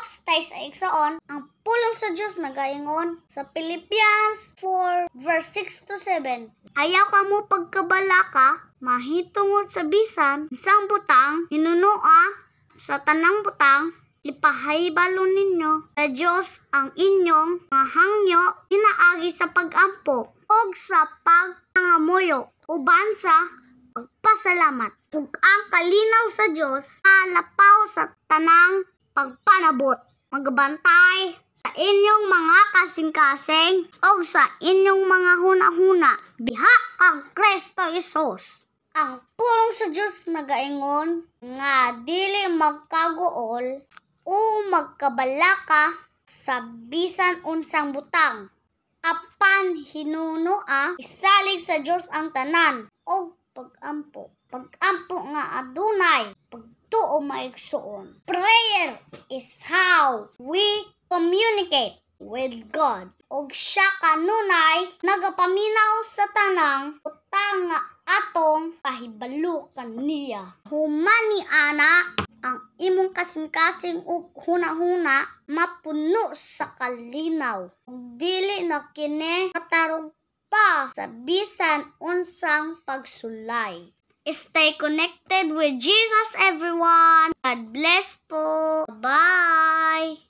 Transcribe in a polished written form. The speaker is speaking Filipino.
Ops, tayo sa igsoon, ang pulong sa Diyos nagaingon sa Philippians 4 verse 6 to 7. Ayaw ka mo pagkabalaka, mahitungod sa bisan, isang butang, hinunoa sa tanang butang, ipahibalo ninyo sa Diyos ang inyong mga hangyo, inaagi sa pag-ampo, o sa pagtangamuyo, uban sa pagpasalamat. Ug ang kalinaw sa Diyos, alapaw sa tanang pagpanabot, magbantay sa inyong mga kasing-kasing o sa inyong mga huna-huna, diha kang Kristo Jesus. Ang pulong sa Diyos nagaingon nga dili magkaguol o magkabalaka sa bisan unsang butang, apan hinunoa isalig sa Diyos ang tanan o pag-ampo nga adunay pagtuo maigsoon. Prayer is how we communicate with God. Og siya kanunay nagapaminaw sa tanang butang nga atong pahibalo kaniya. Humani ana ang imong kasing-kasing ug huna-huna mapuno sa kalinaw. Ug dili na kini katarog pa sa bisan unsang pagsulay. Stay connected with Jesus, everyone. God bless po. Bye!